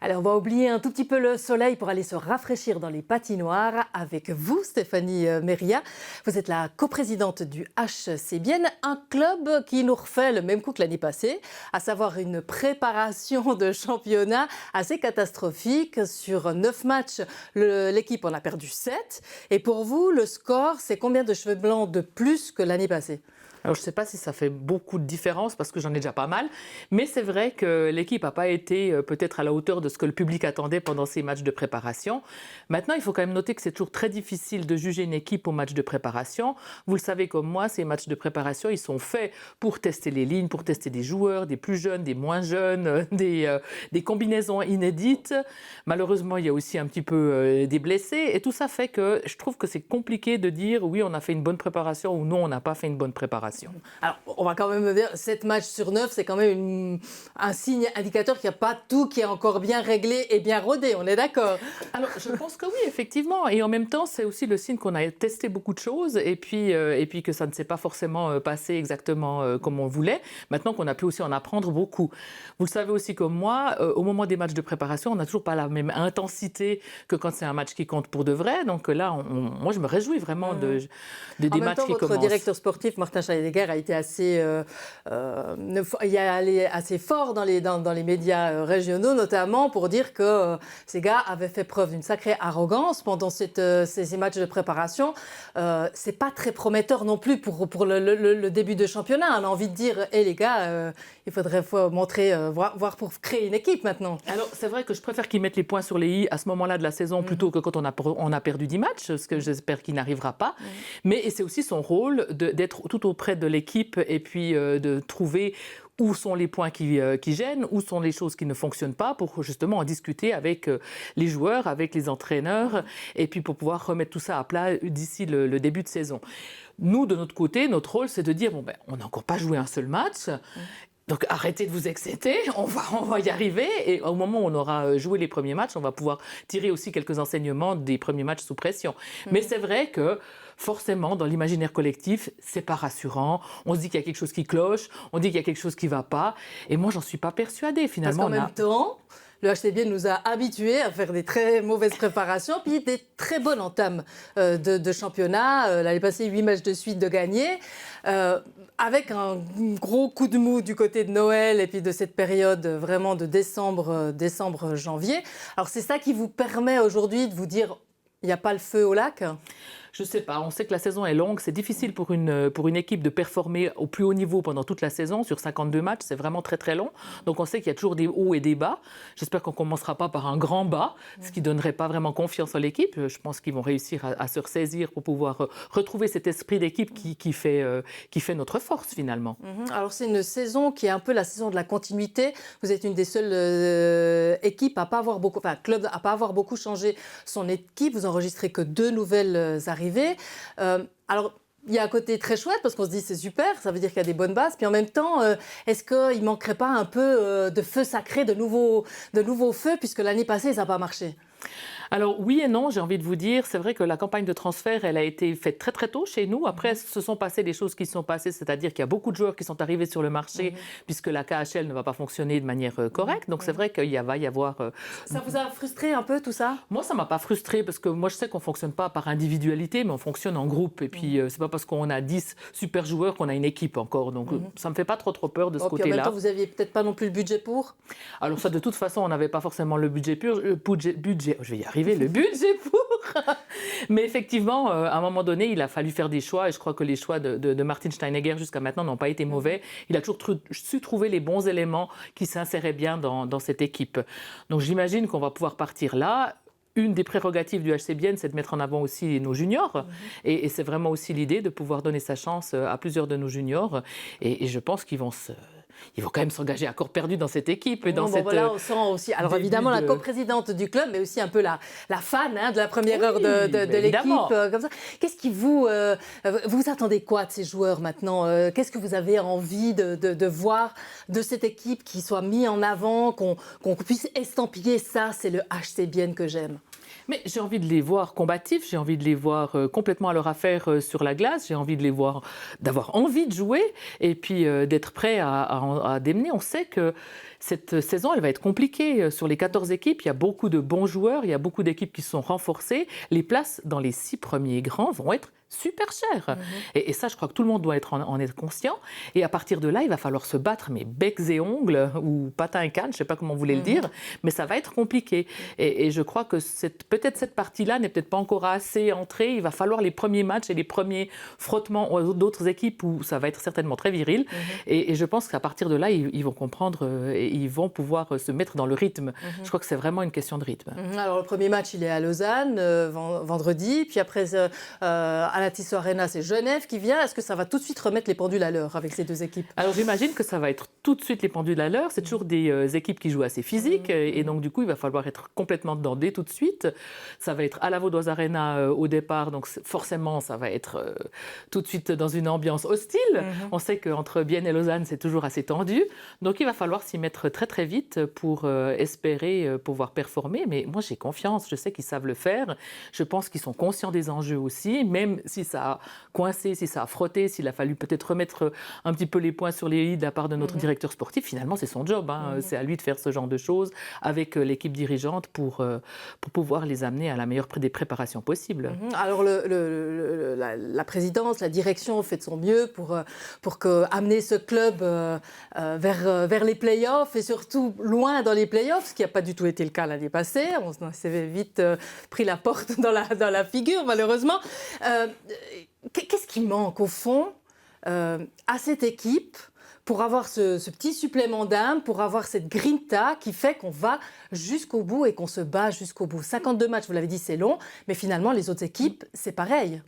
Allez, on va oublier un tout petit peu le soleil pour aller se rafraîchir dans les patinoires avec vous, Stéphanie Méria. Vous êtes la coprésidente du HC Bienne, un club qui nous refait le même coup que l'année passée, à savoir une préparation de championnat assez catastrophique. Sur 9 matchs, l'équipe en a perdu 7. Et pour vous, le score, c'est combien de cheveux blancs de plus que l'année passée ? Alors, je ne sais pas si ça fait beaucoup de différence parce que j'en ai déjà pas mal, mais c'est vrai que l'équipe n'a pas été peut-être à la hauteur de ce que le public attendait pendant ces matchs de préparation. Maintenant, il faut quand même noter que c'est toujours très difficile de juger une équipe au match de préparation. Vous le savez comme moi, ces matchs de préparation, ils sont faits pour tester les lignes, pour tester des joueurs, des plus jeunes, des moins jeunes, des combinaisons inédites. Malheureusement, il y a aussi un petit peu des blessés et tout ça fait que je trouve que c'est compliqué de dire oui, on a fait une bonne préparation ou non, on n'a pas fait une bonne préparation. Alors, on va quand même dire 7 matchs sur 9, c'est quand même un signe indicateur qu'il n'y a pas tout qui est encore bien réglé et bien rodé, on est d'accord? Alors, je pense que oui, effectivement. Et en même temps, c'est aussi le signe qu'on a testé beaucoup de choses et puis que ça ne s'est pas forcément passé exactement comme on voulait. Maintenant qu'on a pu aussi en apprendre beaucoup. Vous le savez aussi comme moi, au moment des matchs de préparation, on n'a toujours pas la même intensité que quand c'est un match qui compte pour de vrai. Donc là, moi, je me réjouis vraiment des matchs qui commencent. Votre directeur sportif, Martin Scheidegger, a été assez fort dans les médias régionaux, notamment pour dire que ces gars avaient fait preuve d'une sacrée arrogance pendant ces matchs de préparation. C'est pas très prometteur non plus pour le début de championnat. On a envie de dire, les gars, il faudrait montrer, voir pour créer une équipe maintenant. Alors, c'est vrai que je préfère qu'ils mettent les points sur les i à ce moment-là de la saison plutôt que quand on a perdu 10 matchs, ce que j'espère qu'il n'arrivera pas. Mais c'est aussi son rôle d'être tout auprès de l'équipe et puis de trouver où sont les points qui gênent, où sont les choses qui ne fonctionnent pas pour justement en discuter avec les joueurs, avec les entraîneurs et puis pour pouvoir remettre tout ça à plat d'ici le début de saison. Nous, de notre côté, notre rôle, c'est de dire on n'a encore pas joué un seul match. Donc arrêtez de vous exciter, on va y arriver et au moment où on aura joué les premiers matchs, on va pouvoir tirer aussi quelques enseignements des premiers matchs sous pression. Mais c'est vrai que forcément, dans l'imaginaire collectif, c'est pas rassurant. On se dit qu'il y a quelque chose qui cloche, on dit qu'il y a quelque chose qui va pas et moi j'en suis pas persuadée finalement. Parce qu'en même temps, le HC Bienne nous a habitués à faire des très mauvaises préparations, puis des très bonnes entames de championnat. L'année passée, 8 matchs de suite de gagnés, avec un gros coup de mou du côté de Noël et puis de cette période vraiment de décembre-janvier. Alors c'est ça qui vous permet aujourd'hui de vous dire, il n'y a pas le feu au lac ? Je ne sais pas, on sait que la saison est longue, c'est difficile pour une équipe de performer au plus haut niveau pendant toute la saison, sur 52 matchs, c'est vraiment très très long. Donc on sait qu'il y a toujours des hauts et des bas. J'espère qu'on ne commencera pas par un grand bas, ce qui ne donnerait pas vraiment confiance à l'équipe. Je pense qu'ils vont réussir à se ressaisir pour pouvoir retrouver cet esprit d'équipe qui fait notre force finalement. Alors c'est une saison qui est un peu la saison de la continuité. Vous êtes une des seules équipes à pas avoir beaucoup, enfin club à pas avoir beaucoup changé son équipe. Vous enregistrez que 2 nouvelles arrivées. Alors, il y a un côté très chouette parce qu'on se dit c'est super, ça veut dire qu'il y a des bonnes bases. Puis en même temps, est-ce qu'il ne manquerait pas un peu de feu sacré, de nouveaux feux, puisque l'année passée, ça n'a pas marché ? Alors oui et non, j'ai envie de vous dire, c'est vrai que la campagne de transfert, elle a été faite très très tôt chez nous. Après, se sont passées des choses qui se sont passées, c'est-à-dire qu'il y a beaucoup de joueurs qui sont arrivés sur le marché puisque la KHL ne va pas fonctionner de manière correcte. Donc c'est vrai qu'il va y avoir... Ça vous a frustré un peu tout ça ? Moi, ça ne m'a pas frustré parce que moi je sais qu'on ne fonctionne pas par individualité, mais on fonctionne en groupe. Et puis c'est pas parce qu'on a 10 super joueurs qu'on a une équipe encore. Donc ça ne me fait pas trop peur de ce côté-là. Puis en même temps, vous n'aviez peut-être pas non plus le budget pour ? Alors ça, de toute façon, on n'avait pas forcément le budget je vais y arriver, le budget pour. Mais effectivement, à un moment donné, il a fallu faire des choix et je crois que les choix de Martin Steinegger jusqu'à maintenant n'ont pas été mauvais. Il a toujours su trouver les bons éléments qui s'inséraient bien dans cette équipe. Donc j'imagine qu'on va pouvoir partir là. Une des prérogatives du HC Bienne, c'est de mettre en avant aussi nos juniors. Et c'est vraiment aussi l'idée de pouvoir donner sa chance à plusieurs de nos juniors. Et je pense qu'ils vont quand même s'engager à corps perdu dans cette équipe. Et voilà, on sent aussi, alors évidemment la coprésidente du club, mais aussi un peu la fan de la première heure de l'équipe. Comme ça. Qu'est-ce qui vous attendez quoi de ces joueurs maintenant ? Qu'est-ce que vous avez envie de voir de cette équipe qui soit mise en avant, qu'on puisse estampiller ça, c'est le HC Bienne que j'aime ? Mais j'ai envie de les voir combatifs, j'ai envie de les voir complètement à leur affaire sur la glace, j'ai envie de les voir, d'avoir envie de jouer et puis d'être prêts à démener. On sait que cette saison, elle va être compliquée. Sur les 14 équipes, il y a beaucoup de bons joueurs, il y a beaucoup d'équipes qui se sont renforcées. Les places dans les 6 premiers grands vont être super cher. Et ça, je crois que tout le monde doit en être conscient. Et à partir de là, il va falloir se battre, mais becs et ongles, ou patins et cannes, je ne sais pas comment vous voulez le dire, mais ça va être compliqué. Et je crois que peut-être cette partie-là n'est peut-être pas encore assez entrée. Il va falloir les premiers matchs et les premiers frottements d'autres équipes où ça va être certainement très viril. Et je pense qu'à partir de là, ils vont comprendre et ils vont pouvoir se mettre dans le rythme. Je crois que c'est vraiment une question de rythme. Alors, le premier match, il est à Lausanne, vendredi. Puis après, à la Tissot Arena, c'est Genève qui vient. Est-ce que ça va tout de suite remettre les pendules à l'heure avec ces deux équipes? Alors j'imagine que ça va être tout de suite les pendules à l'heure. C'est toujours des équipes qui jouent assez physiques et donc du coup il va falloir être complètement dedans dès tout de suite. Ça va être à la Vaudoise Arena au départ, donc forcément ça va être tout de suite dans une ambiance hostile. On sait qu'entre Bienne et Lausanne c'est toujours assez tendu, donc il va falloir s'y mettre très très vite pour espérer pouvoir performer. Mais moi j'ai confiance, je sais qu'ils savent le faire. Je pense qu'ils sont conscients des enjeux aussi, même si ça a coincé, si ça a frotté, s'il a fallu peut-être remettre un petit peu les points sur les i de la part de notre directeur sportif. Finalement, c'est son job. C'est à lui de faire ce genre de choses avec l'équipe dirigeante pour pouvoir les amener à la meilleure des préparations possibles. Alors, la présidence, la direction fait de son mieux pour amener ce club vers les play-offs et surtout loin dans les play-offs, ce qui n'a pas du tout été le cas l'année passée. On s'est vite pris la porte dans la figure, malheureusement. Qu'est-ce qui manque, au fond, à cette équipe pour avoir ce petit supplément d'âme, pour avoir cette grinta qui fait qu'on va jusqu'au bout et qu'on se bat jusqu'au bout? 52 matchs, vous l'avez dit, c'est long, mais finalement, les autres équipes, c'est pareil.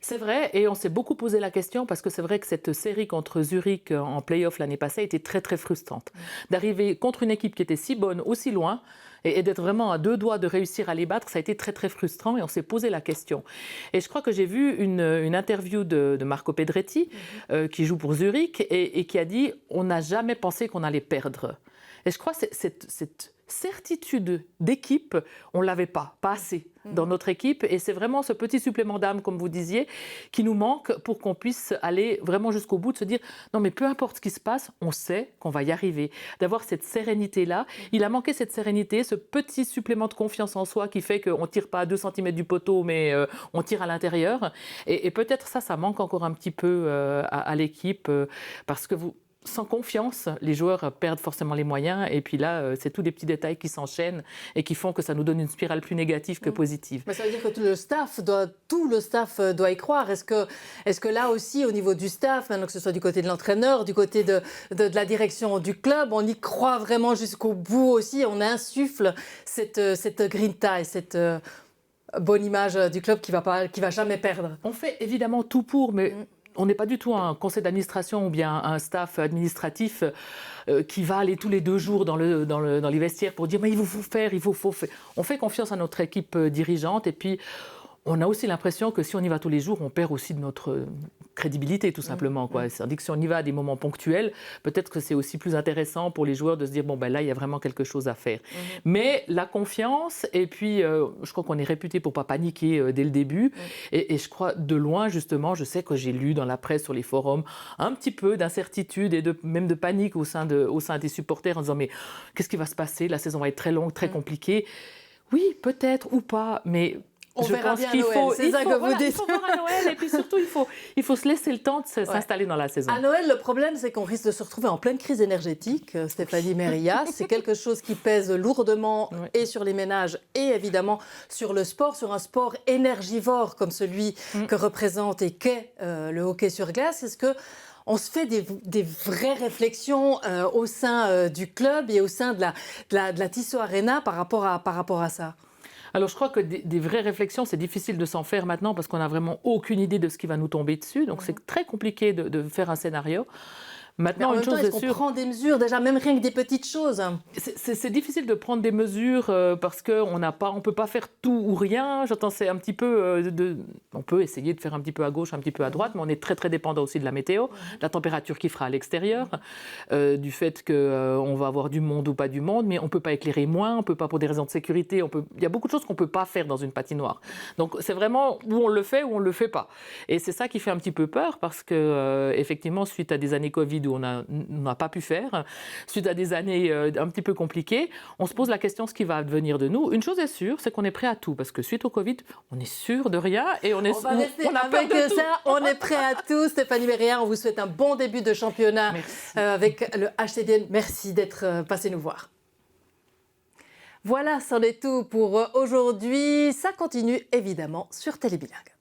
C'est vrai, et on s'est beaucoup posé la question parce que c'est vrai que cette série contre Zurich en play-off l'année passée était très très frustrante. D'arriver contre une équipe qui était si bonne, aussi loin, et d'être vraiment à 2 doigts de réussir à les battre, ça a été très très frustrant et on s'est posé la question. Et je crois que j'ai vu une interview de Marco Pedretti, qui joue pour Zurich, et qui a dit « on n'a jamais pensé qu'on allait perdre ». Et je crois que cette certitude d'équipe, on ne l'avait pas assez dans notre équipe. Et c'est vraiment ce petit supplément d'âme, comme vous disiez, qui nous manque pour qu'on puisse aller vraiment jusqu'au bout, de se dire non mais peu importe ce qui se passe, on sait qu'on va y arriver. D'avoir cette sérénité-là. Il a manqué cette sérénité, ce petit supplément de confiance en soi qui fait qu'on ne tire pas à 2 cm du poteau, mais on tire à l'intérieur. Et peut-être ça manque encore un petit peu à l'équipe, parce que sans confiance, les joueurs perdent forcément les moyens. Et puis là, c'est tous des petits détails qui s'enchaînent et qui font que ça nous donne une spirale plus négative que positive. Mais ça veut dire que tout le staff doit y croire. Est-ce que là aussi, au niveau du staff, maintenant que ce soit du côté de l'entraîneur, du côté de la direction du club, on y croit vraiment jusqu'au bout aussi? On insuffle cette grinta et cette bonne image du club qui va jamais perdre. On fait évidemment tout pour, mais on n'est pas du tout un conseil d'administration ou bien un staff administratif qui va aller tous les 2 jours dans les vestiaires pour dire mais il faut faire, il faut faire. On fait confiance à notre équipe dirigeante et puis on a aussi l'impression que si on y va tous les jours, on perd aussi de notre crédibilité, tout simplement. C'est-à-dire que si on y va à des moments ponctuels, peut-être que c'est aussi plus intéressant pour les joueurs de se dire, bon, ben là, il y a vraiment quelque chose à faire. Mais la confiance, et puis je crois qu'on est réputé pour ne pas paniquer dès le début. Et je crois, de loin, justement, je sais que j'ai lu dans la presse, sur les forums, un petit peu d'incertitude et même de panique au sein des supporters en disant, mais qu'est-ce qui va se passer? La saison va être très longue, très compliquée. Oui, peut-être ou pas, mais... Je pense qu'il faut, c'est ça que vous dites. Il faut voir à Noël et puis surtout il faut se laisser le temps de s'installer dans la saison. À Noël, le problème c'est qu'on risque de se retrouver en pleine crise énergétique, Stéphanie Meria. C'est quelque chose qui pèse lourdement et sur les ménages et évidemment sur le sport, sur un sport énergivore comme celui que représente et qu'est le hockey sur glace. Est-ce que on se fait des vraies réflexions au sein du club et au sein de la Tissot Arena par rapport à ça? Alors, je crois que des vraies réflexions, c'est difficile de s'en faire maintenant parce qu'on n'a vraiment aucune idée de ce qui va nous tomber dessus. Donc, c'est très compliqué de faire un scénario. Maintenant, mais en même temps, est-ce qu'on prend des mesures, déjà, même rien que des petites choses? C'est difficile de prendre des mesures parce qu'on ne peut pas faire tout ou rien. J'entends, c'est un petit peu on peut essayer de faire un petit peu à gauche, un petit peu à droite, mais on est très très dépendant aussi de la météo, de la température qui fera à l'extérieur, du fait qu'on va avoir du monde ou pas du monde, mais on ne peut pas éclairer moins, on ne peut pas pour des raisons de sécurité. Il y a beaucoup de choses qu'on ne peut pas faire dans une patinoire. Donc c'est vraiment où on le fait ou on ne le fait pas. Et c'est ça qui fait un petit peu peur parce que effectivement, suite à des années Covid où on n'a pas pu faire, suite à des années un petit peu compliquées, on se pose la question ce qui va advenir de nous. Une chose est sûre, c'est qu'on est prêt à tout, parce que suite au Covid, on est sûr de rien et on a peur de tout. On est prêt à tout. Stéphanie Méria, on vous souhaite un bon début de championnat avec le HCBN. Merci d'être passé nous voir. Voilà, c'en est tout pour aujourd'hui. Ça continue évidemment sur Télébilingue.